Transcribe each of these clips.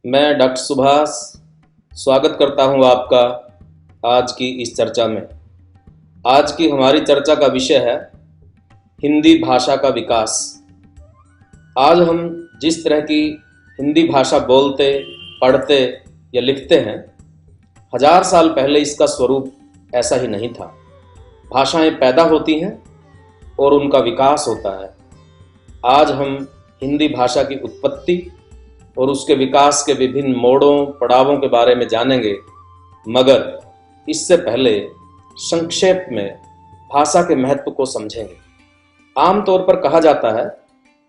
मैं डॉक्टर सुभाष स्वागत करता हूं आपका आज की इस चर्चा में। आज की हमारी चर्चा का विषय है हिंदी भाषा का विकास। आज हम जिस तरह की हिंदी भाषा बोलते, पढ़ते या लिखते हैं, 1000 साल पहले इसका स्वरूप ऐसा ही नहीं था। भाषाएं पैदा होती हैं और उनका विकास होता है। आज हम हिंदी भाषा की उत्पत्ति और उसके विकास के विभिन्न मोड़ों, पड़ावों के बारे में जानेंगे, मगर इससे पहले संक्षेप में भाषा के महत्व को समझेंगे। आमतौर पर कहा जाता है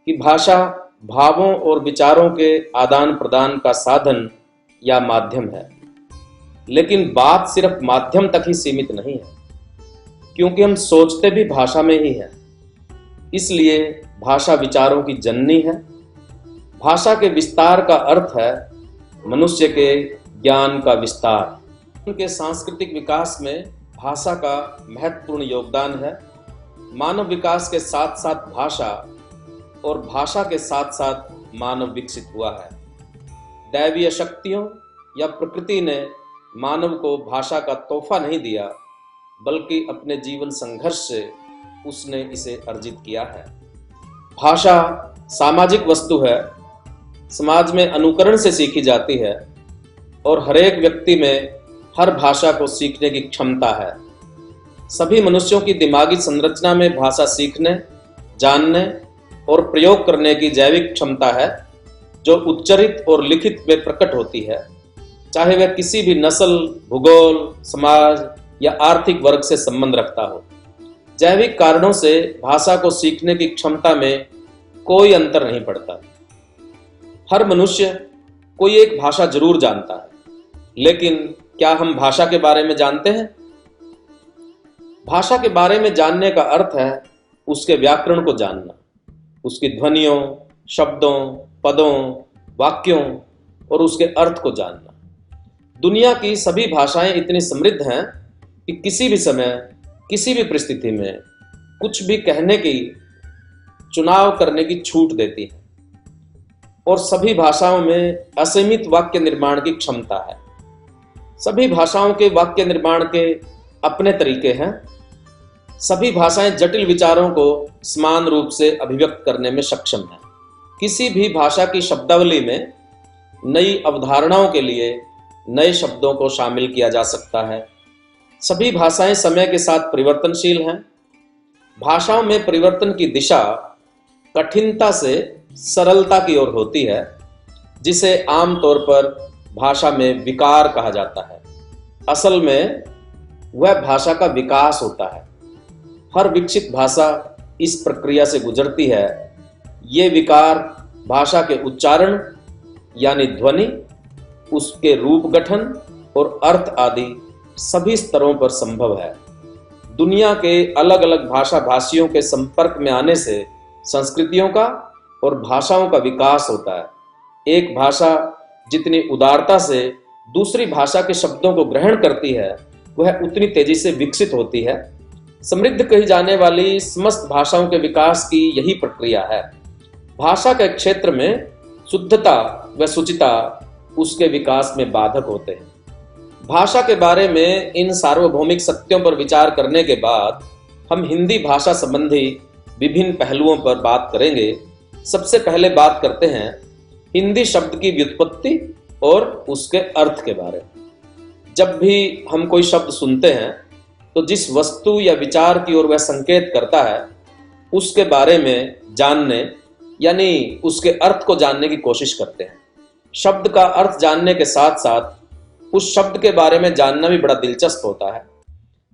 कि भाषा भावों और विचारों के आदान प्रदान का साधन या माध्यम है, लेकिन बात सिर्फ माध्यम तक ही सीमित नहीं है, क्योंकि हम सोचते भी भाषा में ही हैं। इसलिए भाषा विचारों की जननी है। भाषा के विस्तार का अर्थ है मनुष्य के ज्ञान का विस्तार। उनके सांस्कृतिक विकास में भाषा का महत्वपूर्ण योगदान है। मानव विकास के साथ साथ भाषा और भाषा के साथ साथ मानव विकसित हुआ है। दैवीय शक्तियों या प्रकृति ने मानव को भाषा का तोहफा नहीं दिया, बल्कि अपने जीवन संघर्ष से उसने इसे अर्जित किया है। भाषा सामाजिक वस्तु है, समाज में अनुकरण से सीखी जाती है और हरेक व्यक्ति में हर भाषा को सीखने की क्षमता है। सभी मनुष्यों की दिमागी संरचना में भाषा सीखने, जानने और प्रयोग करने की जैविक क्षमता है, जो उच्चरित और लिखित में प्रकट होती है, चाहे वह किसी भी नस्ल, भूगोल, समाज या आर्थिक वर्ग से संबंध रखता हो। जैविक कारणों से भाषा को सीखने की क्षमता में कोई अंतर नहीं पड़ता। हर मनुष्य कोई एक भाषा जरूर जानता है, लेकिन क्या हम भाषा के बारे में जानते हैं? भाषा के बारे में जानने का अर्थ है उसके व्याकरण को जानना, उसकी ध्वनियों, शब्दों, पदों, वाक्यों और उसके अर्थ को जानना। दुनिया की सभी भाषाएं इतनी समृद्ध हैं कि किसी भी समय, किसी भी परिस्थिति में कुछ भी कहने की, चुनाव करने की छूट देती है, और सभी भाषाओं में असीमित वाक्य निर्माण की क्षमता है। सभी भाषाओं के वाक्य निर्माण के अपने तरीके हैं। सभी भाषाएं जटिल विचारों को समान रूप से अभिव्यक्त करने में सक्षम हैं। किसी भी भाषा की शब्दावली में नई अवधारणाओं के लिए नए शब्दों को शामिल किया जा सकता है। सभी भाषाएं समय के साथ परिवर्तनशील हैं। भाषाओं में परिवर्तन की दिशा कठिनता से सरलता की ओर होती है, जिसे आमतौर पर भाषा में विकार कहा जाता है। असल में वह भाषा का विकास होता है। हर विकसित भाषा इस प्रक्रिया से गुजरती है। ये विकार भाषा के उच्चारण यानी ध्वनि, उसके रूप गठन और अर्थ आदि सभी स्तरों पर संभव है। दुनिया के अलग अलग भाषा भाषियों के संपर्क में आने से संस्कृतियों का और भाषाओं का विकास होता है। एक भाषा जितनी उदारता से दूसरी भाषा के शब्दों को ग्रहण करती है, वह उतनी तेजी से विकसित होती है। समृद्ध कही जाने वाली समस्त भाषाओं के विकास की यही प्रक्रिया है। भाषा के क्षेत्र में शुद्धता व शुचिता उसके विकास में बाधक होते हैं। भाषा के बारे में इन सार्वभौमिक सत्यों पर विचार करने के बाद हम हिंदी भाषा संबंधी विभिन्न पहलुओं पर बात करेंगे। सबसे पहले बात करते हैं हिंदी शब्द की व्युत्पत्ति और उसके अर्थ के बारे में। जब भी हम कोई शब्द सुनते हैं, तो जिस वस्तु या विचार की ओर वह संकेत करता है, उसके बारे में जानने यानी उसके अर्थ को जानने की कोशिश करते हैं। शब्द का अर्थ जानने के साथ साथ उस शब्द के बारे में जानना भी बड़ा दिलचस्प होता है।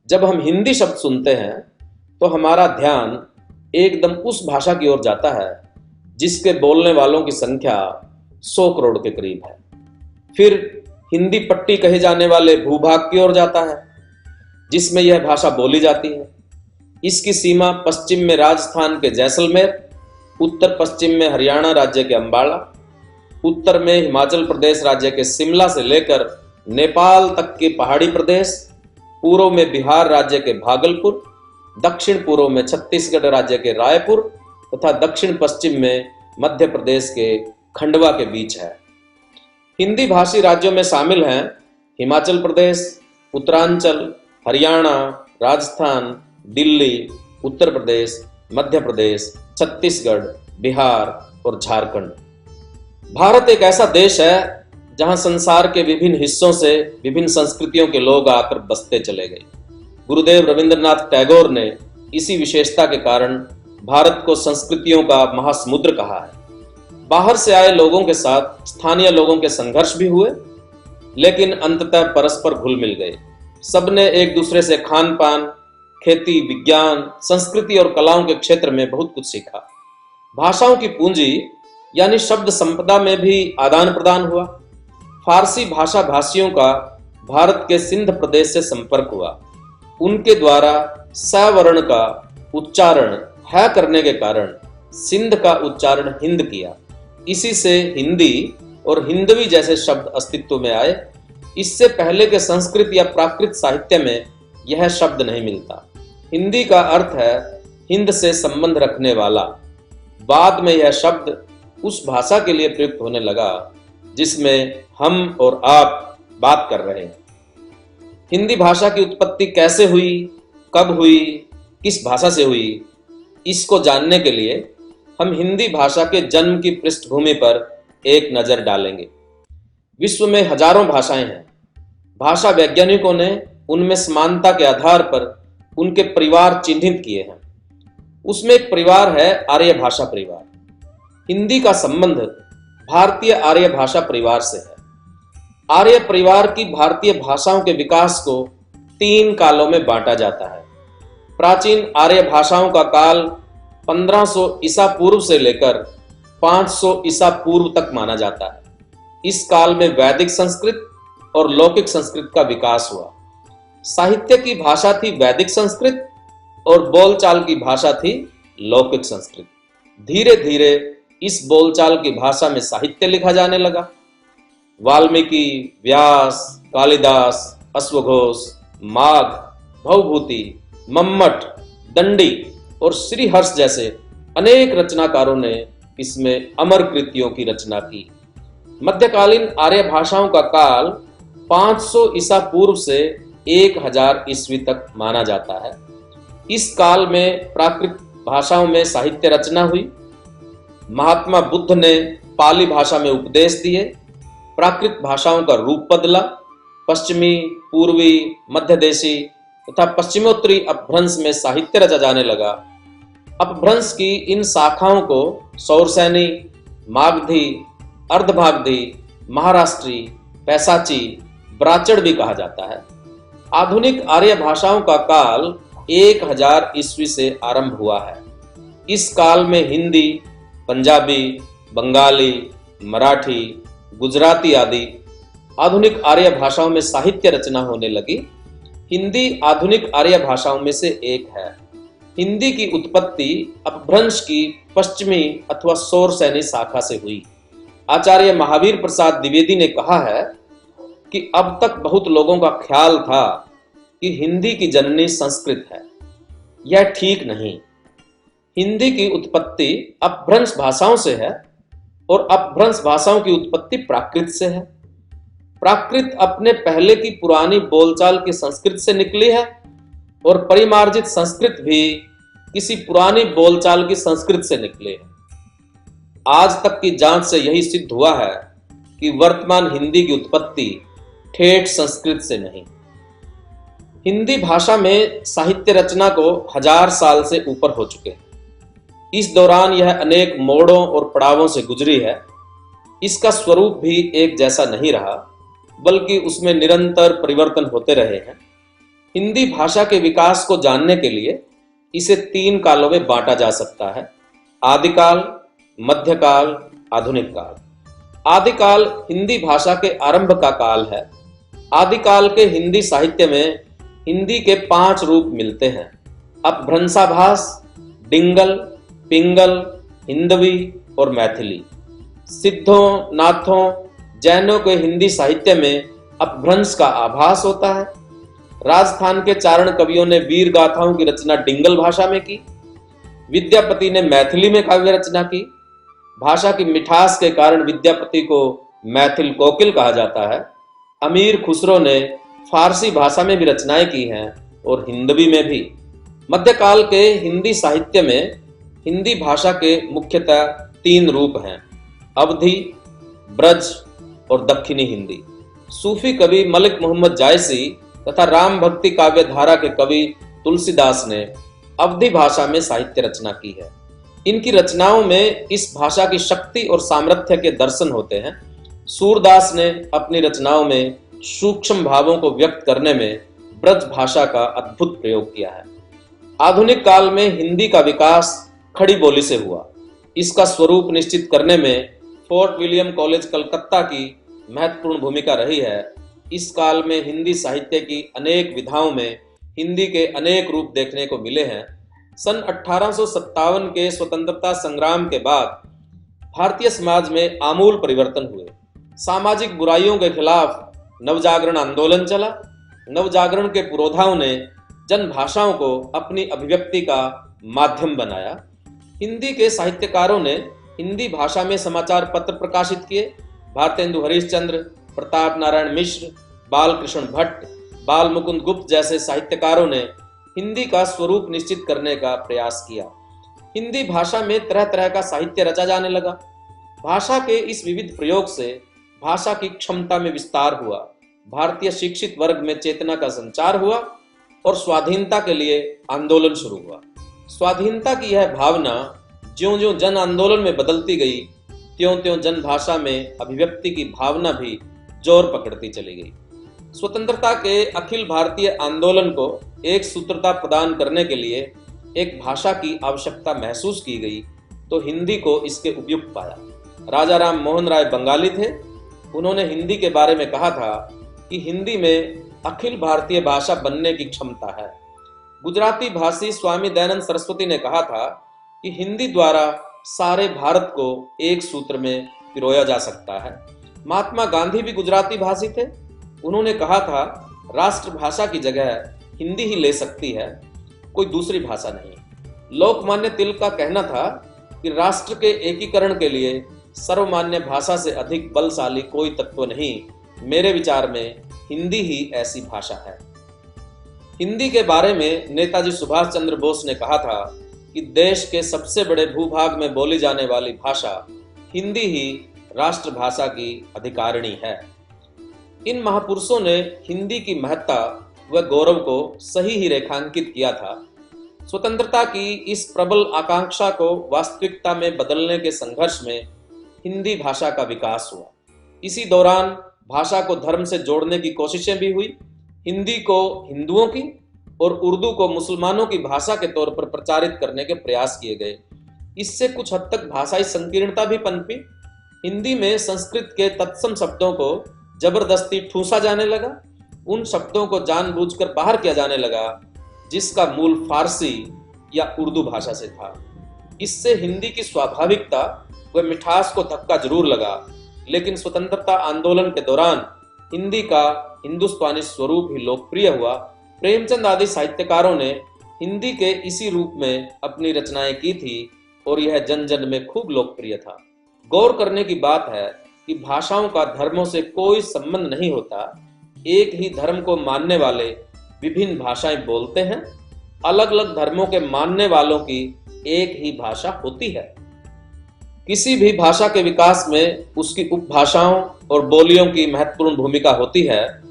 जब हम हिंदी शब्द सुनते हैं, तो हमारा ध्यान एकदम उस भाषा की ओर जाता है जिसके बोलने वालों की संख्या 100 करोड़ के करीब है। फिर हिंदी पट्टी कहे जाने वाले भूभाग की ओर जाता है, जिसमें यह भाषा बोली जाती है। इसकी सीमा पश्चिम में राजस्थान के जैसलमेर, उत्तर पश्चिम में हरियाणा राज्य के अंबाला, उत्तर में हिमाचल प्रदेश राज्य के शिमला से लेकर नेपाल तक के पहाड़ी प्रदेश, पूर्व में बिहार राज्य के भागलपुर, दक्षिण पूर्व में छत्तीसगढ़ राज्य के रायपुर तथा दक्षिण पश्चिम में मध्य प्रदेश के खंडवा के बीच है। हिंदी भाषी राज्यों में शामिल हैं हिमाचल प्रदेश, उत्तरांचल, हरियाणा, राजस्थान, दिल्ली, उत्तर प्रदेश, मध्य प्रदेश, छत्तीसगढ़, बिहार और झारखंड। भारत एक ऐसा देश है जहां संसार के विभिन्न हिस्सों से विभिन्न संस्कृतियों के लोग आकर बसते चले गए। गुरुदेव रविंद्रनाथ टैगोर ने इसी विशेषता के कारण भारत को संस्कृतियों का महासमुद्र कहा है। बाहर से आए लोगों के साथ स्थानीय लोगों के संघर्ष भी हुए, लेकिन अंततः परस्पर घुल मिल गए। सबने एक दूसरे से खान पान, खेती, विज्ञान, संस्कृति और कलाओं के क्षेत्र में बहुत कुछ सीखा। भाषाओं की पूंजी यानी शब्द संपदा में भी आदान प्रदान हुआ। फारसी भाषा भाषियों का भारत के सिंध प्रदेश से संपर्क हुआ। उनके द्वारा स वर्ण का उच्चारण है करने के कारण सिंध का उच्चारण हिंद किया। इसी से हिंदी और हिंदवी जैसे शब्द अस्तित्व में आए। इससे पहले के संस्कृत या प्राकृत साहित्य में यह शब्द नहीं मिलता। हिंदी का अर्थ है हिंद से संबंध रखने वाला। बाद में यह शब्द उस भाषा के लिए प्रयुक्त होने लगा जिसमें हम और आप बात कर रहे हैं। हिंदी भाषा की उत्पत्ति कैसे हुई, कब हुई, किस भाषा से हुई, इसको जानने के लिए हम हिंदी भाषा के जन्म की पृष्ठभूमि पर एक नजर डालेंगे। विश्व में हजारों भाषाएं हैं। भाषा वैज्ञानिकों ने उनमें समानता के आधार पर उनके परिवार चिन्हित किए हैं। उसमें एक परिवार है आर्य भाषा परिवार। हिंदी का संबंध भारतीय आर्य भाषा परिवार से है। आर्य परिवार की भारतीय भाषाओं के विकास को 3 कालों में बांटा जाता है। प्राचीन आर्य भाषाओं का काल 1500 ईसा पूर्व से लेकर 500 ईसा पूर्व तक माना जाता है। इस काल में वैदिक संस्कृत और लौकिक संस्कृत का विकास हुआ। साहित्य की भाषा थी वैदिक संस्कृत और बोलचाल की भाषा थी लौकिक संस्कृत। धीरे धीरे इस बोलचाल की भाषा में साहित्य लिखा जाने लगा। वाल्मीकि, व्यास, कालिदास, अश्वघोष, माघ, भवभूति, मम्मट, दंडी और श्रीहर्ष जैसे अनेक रचनाकारों ने इसमें अमर कृतियों की रचना की। मध्यकालीन आर्य भाषाओं का काल 500 ईसा पूर्व से 1000 ईस्वी तक माना जाता है। इस काल में प्राकृत भाषाओं में साहित्य रचना हुई। महात्मा बुद्ध ने पाली भाषा में उपदेश दिए। प्राकृत भाषाओं का रूप बदला। पश्चिमी, पूर्वी, मध्य देशी तथा पश्चिमोत्तरी अपभ्रंश में साहित्य रचा जाने लगा। अपभ्रंश की इन शाखाओं को सौरसैनी, मागधी, अर्धमागधी, महाराष्ट्री, पैसाची, ब्राचड़ भी कहा जाता है। आधुनिक आर्य भाषाओं का काल 1000 ईस्वी से आरंभ हुआ है। इस काल में हिंदी, पंजाबी, बंगाली, मराठी, गुजराती आदि आधुनिक आर्य भाषाओं में साहित्य रचना होने लगी। हिंदी आधुनिक आर्य भाषाओं में से एक है। हिंदी की उत्पत्ति अपभ्रंश की पश्चिमी अथवा सौरसैनी शाखा से हुई। आचार्य महावीर प्रसाद द्विवेदी ने कहा है कि अब तक बहुत लोगों का ख्याल था कि हिंदी की जननी संस्कृत है। यह ठीक नहीं। हिंदी की उत्पत्ति अपभ्रंश भाषाओं से है और अपभ्रंश भाषाओं की उत्पत्ति प्राकृत से है। प्राकृत अपने पहले की पुरानी बोलचाल की संस्कृत से निकली है और परिमार्जित संस्कृत भी किसी पुरानी बोलचाल की संस्कृत से निकले है। आज तक की जांच से यही सिद्ध हुआ है कि वर्तमान हिंदी की उत्पत्ति ठेठ संस्कृत से नहीं। हिंदी भाषा में साहित्य रचना को 1000 साल से ऊपर हो चुके हैं। इस दौरान यह अनेक मोड़ों और पड़ावों से गुजरी है। इसका स्वरूप भी एक जैसा नहीं रहा, बल्कि उसमें निरंतर परिवर्तन होते रहे हैं। हिंदी भाषा के विकास को जानने के लिए इसे 3 कालों में बांटा जा सकता है: आदिकाल, मध्यकाल, आधुनिक काल। आदिकाल हिंदी भाषा के आरंभ का काल है। आदिकाल के हिंदी साहित्य में हिंदी के 5 रूप मिलते हैं: अपभ्रंशाभास, डिंगल, पिंगल, हिंदवी और मैथिली। सिद्धों, नाथों, जैनों के हिंदी साहित्य में अपभ्रंश का आभास होता है। राजस्थान के चारण कवियों ने वीर गाथाओं की रचना डिंगल भाषा में की। विद्यापति ने मैथिली में काव्य रचना की। भाषा की मिठास के कारण विद्यापति को मैथिल कोकिल कहा जाता है। अमीर खुसरो ने फारसी भाषा में भी रचनाएं की हैं और हिंदवी में भी। मध्यकाल के हिंदी साहित्य में हिंदी भाषा के मुख्यतः 3 रूप हैं: अवधी, ब्रज और दक्षिणी हिंदी। सूफी कवि मलिक मोहम्मद जायसी तथा राम भक्ति काव्य धारा के कवि तुलसीदास ने अवधी भाषा में साहित्य रचना की है। इनकी रचनाओं में इस भाषा की शक्ति और सामर्थ्य के दर्शन होते हैं। सूरदास ने अपनी रचनाओं में सूक्ष्म भावों को व्यक्त करने में ब्रज भाषा का अद्भुत प्रयोग किया है। आधुनिक काल में हिंदी का विकास खड़ी बोली से हुआ। इसका स्वरूप निश्चित करने में फोर्ट विलियम कॉलेज कलकत्ता की महत्वपूर्ण भूमिका रही है। इस काल में हिंदी साहित्य की अनेक विधाओं में हिंदी के अनेक रूप देखने को मिले हैं। सन 1857 के स्वतंत्रता संग्राम के बाद भारतीय समाज में आमूल परिवर्तन हुए। सामाजिक बुराइयों के खिलाफ नवजागरण आंदोलन चला। नवजागरण के पुरोधाओं ने जन भाषाओं को अपनी अभिव्यक्ति का माध्यम बनाया। हिंदी के साहित्यकारों ने हिंदी भाषा में समाचार पत्र प्रकाशित किए। भारतेंदु हरिश्चंद्र, प्रताप नारायण मिश्र, बालकृष्ण भट्ट, बाल मुकुंद गुप्त जैसे साहित्यकारों ने हिंदी का स्वरूप निश्चित करने का प्रयास किया। हिंदी भाषा में तरह तरह का साहित्य रचा जाने लगा। भाषा के इस विविध प्रयोग से भाषा की क्षमता में विस्तार हुआ। भारतीय शिक्षित वर्ग में चेतना का संचार हुआ और स्वाधीनता के लिए आंदोलन शुरू हुआ। स्वाधीनता की यह भावना ज्यों-ज्यों जन आंदोलन में बदलती गई, त्यों-त्यों जन भाषा में अभिव्यक्ति की भावना भी जोर पकड़ती चली गई। स्वतंत्रता के अखिल भारतीय आंदोलन को एक सूत्रता प्रदान करने के लिए एक भाषा की आवश्यकता महसूस की गई तो हिंदी को इसके उपयुक्त पाया। राजा राम मोहन राय बंगाली थे। उन्होंने हिंदी के बारे में कहा था कि हिंदी में अखिल भारतीय भाषा बनने की क्षमता है। गुजराती भाषी स्वामी दयानंद सरस्वती ने कहा था कि हिंदी द्वारा सारे भारत को एक सूत्र में पिरोया जा सकता है। महात्मा गांधी भी गुजराती भाषी थे। उन्होंने कहा था, राष्ट्रभाषा की जगह हिंदी ही ले सकती है, कोई दूसरी भाषा नहीं। लोकमान्य तिलक का कहना था कि राष्ट्र के एकीकरण के लिए सर्वमान्य भाषा से अधिक बलशाली कोई तत्व नहीं। मेरे विचार में हिंदी ही ऐसी भाषा है। हिंदी के बारे में नेताजी सुभाष चंद्र बोस ने कहा था कि देश के सबसे बड़े भूभाग में बोली जाने वाली भाषा हिंदी ही राष्ट्रभाषा की अधिकारिणी है। इन महापुरुषों ने हिंदी की महत्ता व गौरव को सही ही रेखांकित किया था। स्वतंत्रता की इस प्रबल आकांक्षा को वास्तविकता में बदलने के संघर्ष में हिंदी भाषा का विकास हुआ। इसी दौरान भाषा को धर्म से जोड़ने की कोशिशें भी हुई। हिंदी को हिंदुओं की और उर्दू को मुसलमानों की भाषा के तौर पर प्रचारित करने के प्रयास किए गए। इससे कुछ हद तक भाषाई संकीर्णता भी पनपी। हिंदी में संस्कृत के तत्सम शब्दों को जबरदस्ती ठूंसा जाने लगा। उन शब्दों को जानबूझकर बाहर किया जाने लगा जिसका मूल फारसी या उर्दू भाषा से था। इससे हिंदी की स्वाभाविकता व मिठास को धक्का जरूर लगा, लेकिन स्वतंत्रता आंदोलन के दौरान हिंदी का हिंदुस्तानी स्वरूप ही लोकप्रिय हुआ। प्रेमचंद आदि साहित्यकारों ने हिंदी के इसी रूप में अपनी रचनाएं की थी और यह जन जन में खूब लोकप्रिय था। गौर करने की बात है कि भाषाओं का धर्मों से कोई संबंध नहीं होता। एक ही धर्म को मानने वाले विभिन्न भाषाएं बोलते हैं। अलग अलग धर्मों के मानने वालों की एक ही भाषा होती है। किसी भी भाषा के विकास में उसकी उपभाषाओं और बोलियों की महत्वपूर्ण भूमिका होती है।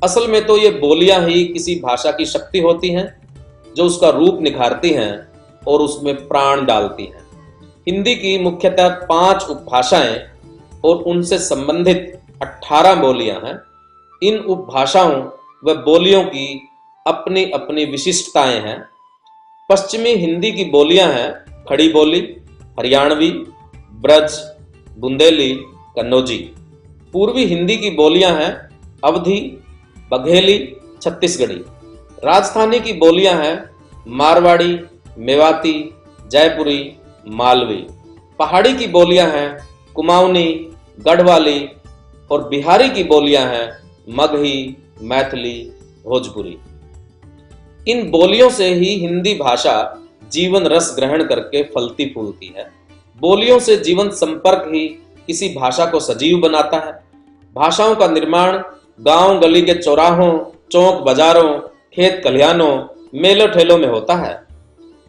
असल में तो ये बोलियां ही किसी भाषा की शक्ति होती हैं जो उसका रूप निखारती हैं और उसमें प्राण डालती हैं। हिंदी की मुख्यतः 5 उपभाषाएं और उनसे संबंधित 18 बोलियां हैं। इन उपभाषाओं व बोलियों की अपनी अपनी विशिष्टताएं हैं। पश्चिमी हिंदी की बोलियां हैं खड़ी बोली, हरियाणवी, ब्रज, बुंदेली, कन्नौजी। पूर्वी हिंदी की बोलियां हैं अवधी, बघेली, छत्तीसगढ़ी। राजस्थानी की बोलियां हैं मारवाड़ी, मेवाती, जयपुरी, मालवी। पहाड़ी की बोलियां हैं कुमाऊनी, गढ़वाली और बिहारी की बोलियां हैं मगही, मैथिली, भोजपुरी। इन बोलियों से ही हिंदी भाषा जीवन रस ग्रहण करके फलती फूलती है। बोलियों से जीवन संपर्क ही किसी भाषा को सजीव बनाता है। भाषाओं का निर्माण गांव गली के चौराहों, चौक बाजारों, खेत खलिहानों, मेलों ठेलों में होता है।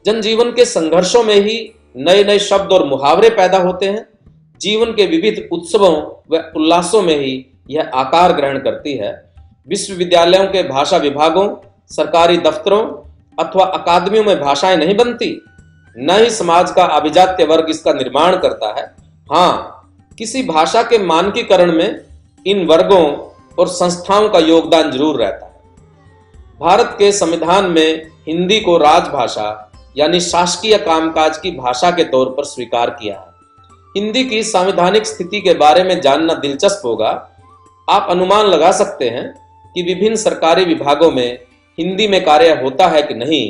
जनजीवन के संघर्षों में ही नए नए शब्द और मुहावरे पैदा होते हैं। जीवन के विविध उत्सवों व उल्लासों में ही यह आकार ग्रहण करती है। विश्वविद्यालयों के भाषा विभागों, सरकारी दफ्तरों अथवा अकादमियों में भाषाएं नहीं बनती, न ही समाज का अभिजात्य वर्ग इसका निर्माण करता है। हाँ, किसी भाषा के मानकीकरण में इन वर्गों और संस्थाओं का योगदान जरूर रहता है। भारत के संविधान में हिंदी को राजभाषा यानी शासकीय कामकाज की भाषा के तौर पर स्वीकार किया है। हिंदी की संवैधानिक स्थिति के बारे में जानना दिलचस्प होगा। आप अनुमान लगा सकते हैं कि विभिन्न सरकारी विभागों में हिंदी में कार्य होता है कि नहीं।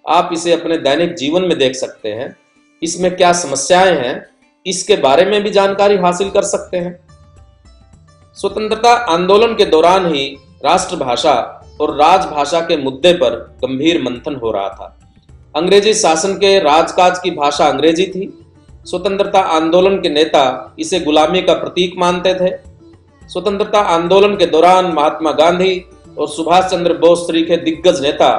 आप इसे अपने दैनिक जीवन में देख सकते हैं। इसमें क्या समस्याएं हैं, इसके बारे में भी जानकारी हासिल कर सकते हैं। स्वतंत्रता आंदोलन के दौरान ही राष्ट्रभाषा और राजभाषा के मुद्दे पर गंभीर मंथन हो रहा था। अंग्रेजी शासन के राजकाज की भाषा अंग्रेजी थी। स्वतंत्रता आंदोलन के नेता इसे गुलामी का प्रतीक मानते थे। स्वतंत्रता आंदोलन के दौरान महात्मा गांधी और सुभाष चंद्र बोस के दिग्गज नेता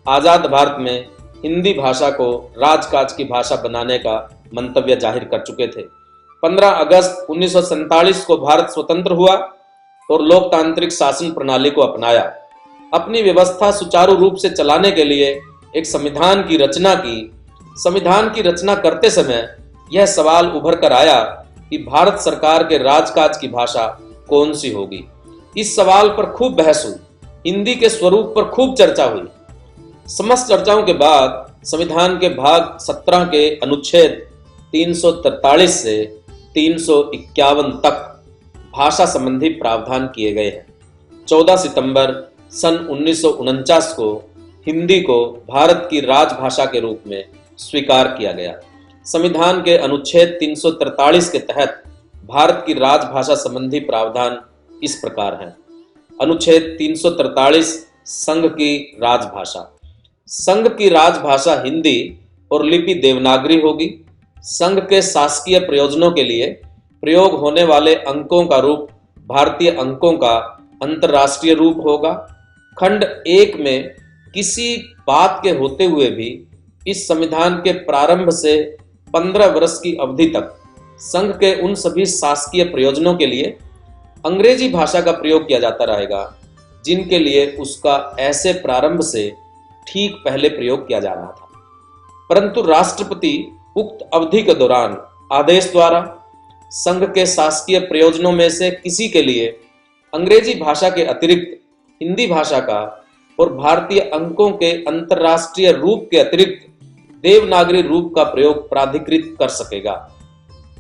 आजाद भारत में हिंदी भाषा को राजकाज की भाषा बनाने का मंतव्य जाहिर कर चुके थे। 15 अगस्त 1947 को भारत स्वतंत्र हुआ और लोकतांत्रिक शासन प्रणाली को अपनाया। अपनी व्यवस्था सुचारू रूप से चलाने के लिए एक संविधान की रचना की। संविधान की रचना करते समय यह सवाल उभर कर आया कि भारत सरकार के राजकाज की भाषा कौन सी होगी। इस सवाल पर खूब बहस हुई। हिंदी के स्वरूप पर खूब चर्चा हुई। समस्त चर्चाओं के बाद संविधान के भाग 17 के अनुच्छेद 343 से 351 तक भाषा संबंधी प्रावधान किए गए हैं। 14 सितंबर सन 1949 को हिंदी को भारत की राजभाषा के रूप में स्वीकार किया गया। संविधान के अनुच्छेद 343 के तहत भारत की राजभाषा संबंधी प्रावधान इस प्रकार हैं। अनुच्छेद 343 संघ की राजभाषा। संघ की राजभाषा हिंदी और लिपि देवनागरी होगी। संघ के शासकीय प्रयोजनों के लिए प्रयोग होने वाले अंकों का रूप भारतीय अंकों का अंतर्राष्ट्रीय रूप होगा। खंड 1 में किसी बात के होते हुए भी इस संविधान के प्रारंभ से 15 वर्ष की अवधि तक संघ के उन सभी शासकीय प्रयोजनों के लिए अंग्रेजी भाषा का प्रयोग किया जाता रहेगा जिनके लिए उसका ऐसे प्रारंभ से ठीक पहले प्रयोग किया जा रहा था। परंतु राष्ट्रपति उक्त अवधि के दौरान आदेश द्वारा संघ के शासकीय प्रयोजनों में से किसी के लिए अंग्रेजी भाषा के अतिरिक्त हिंदी भाषा का और भारतीय अंकों के अंतर्राष्ट्रीय रूप के अतिरिक्त देवनागरी रूप का प्रयोग प्राधिकृत कर सकेगा।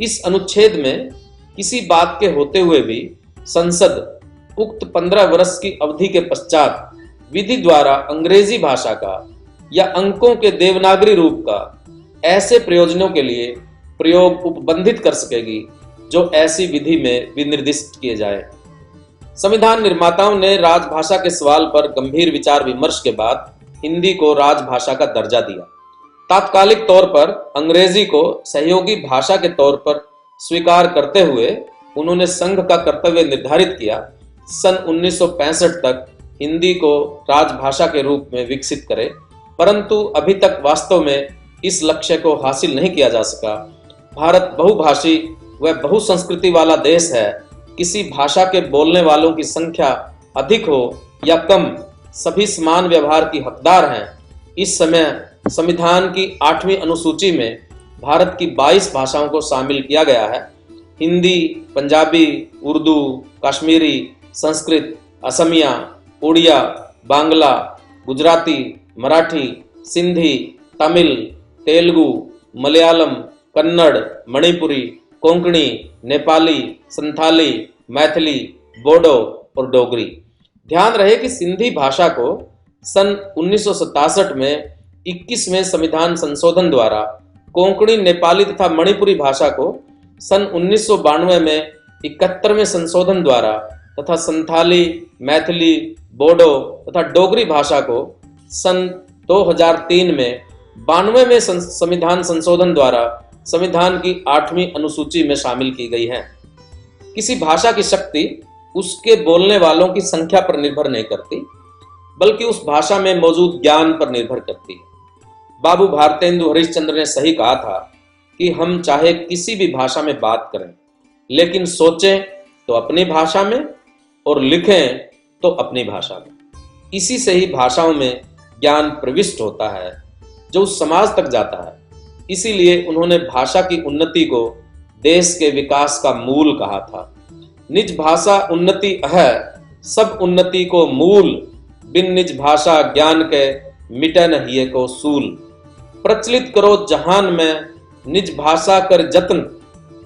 इस अनुच्छेद में किसी बात के होते हुए भी संसद उक्त 15 वर्ष की अवधि के पश्चात विधि द्वारा अंग्रेजी भाषा का या अंकों के देवनागरी रूप का ऐसे प्रयोजनों के लिए प्रयोग उपबंधित कर सकेगी जो ऐसी विधि में विनिर्दिष्ट किए जाए। संविधान निर्माताओं ने राजभाषा के सवाल पर गंभीर विचार विमर्श के बाद हिंदी को राजभाषा का दर्जा दिया। तात्कालिक तौर पर अंग्रेजी को सहयोगी भाषा के तौर पर स्वीकार करते हुए उन्होंने संघ का कर्तव्य निर्धारित किया सन 1965 तक हिंदी को राजभाषा के रूप में विकसित करें, परंतु अभी तक वास्तव में इस लक्ष्य को हासिल नहीं किया जा सका। भारत बहुभाषी व बहुसंस्कृति वाला देश है। किसी भाषा के बोलने वालों की संख्या अधिक हो या कम, सभी समान व्यवहार की हकदार हैं। इस समय संविधान की 8वीं अनुसूची में भारत की 22 भाषाओं को शामिल किया गया है। हिंदी, पंजाबी, उर्दू, कश्मीरी, संस्कृत, असमिया, उड़िया, बांग्ला, गुजराती, मराठी, सिंधी, तमिल, तेलुगु, मलयालम, कन्नड़, मणिपुरी, कोंकणी, नेपाली, संथाली, मैथिली, बोडो और डोगरी। ध्यान रहे कि सिंधी भाषा को सन 1967 में 21वें संविधान संशोधन द्वारा, कोंकणी, नेपाली तथा मणिपुरी भाषा को सन 1992 में 71वें संशोधन द्वारा तथा संथाली, मैथिली, बोडो तथा डोगरी भाषा को सन 2003 में 92वें संविधान संशोधन द्वारा संविधान की 8वीं अनुसूची में शामिल की गई है। किसी भाषा की शक्ति उसके बोलने वालों की संख्या पर निर्भर नहीं करती, बल्कि उस भाषा में मौजूद ज्ञान पर निर्भर करती है। बाबू भारतेंदु हरिश्चंद्र ने सही कहा था कि हम चाहे किसी भी भाषा में बात करें, लेकिन सोचें तो अपनी भाषा में और लिखें तो अपनी भाषा में। इसी से ही भाषाओं में ज्ञान प्रविष्ट होता है जो उस समाज तक जाता है। इसीलिए उन्होंने भाषा की उन्नति को देश के विकास का मूल कहा था। निज भाषा उन्नति है, सब उन्नति को मूल, बिन निज भाषा ज्ञान के मिटे न हिये को सूल। प्रचलित करो जहान में निज भाषा कर जतन,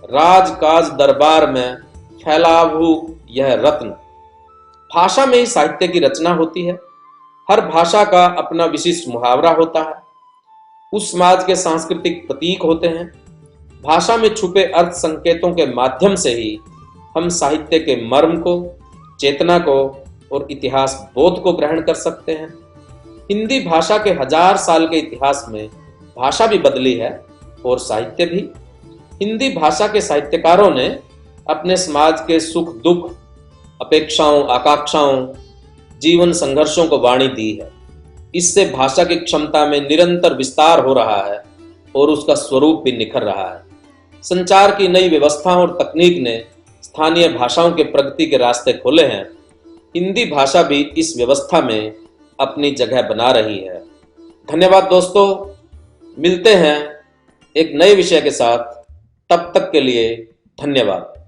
राज काज दरबार में फैलावू यह रत्न। भाषा में ही साहित्य की रचना होती है। हर भाषा का अपना विशिष्ट मुहावरा होता है, उस समाज के सांस्कृतिक प्रतीक होते हैं। भाषा में छुपे अर्थ संकेतों के माध्यम से ही हम साहित्य के मर्म को, चेतना को और इतिहास बोध को ग्रहण कर सकते हैं। हिंदी भाषा के 1000 साल के इतिहास में भाषा भी बदली है और साहित्य भी। हिंदी भाषा के साहित्यकारों ने अपने समाज के सुख दुख, अपेक्षाओं, आकांक्षाओं, जीवन संघर्षों को वाणी दी है। इससे भाषा की क्षमता में निरंतर विस्तार हो रहा है और उसका स्वरूप भी निखर रहा है। संचार की नई व्यवस्थाओं और तकनीक ने स्थानीय भाषाओं के प्रगति के रास्ते खोले हैं। हिंदी भाषा भी इस व्यवस्था में अपनी जगह बना रही है। धन्यवाद दोस्तों, मिलते हैं एक नए विषय के साथ। तब तक के लिए धन्यवाद।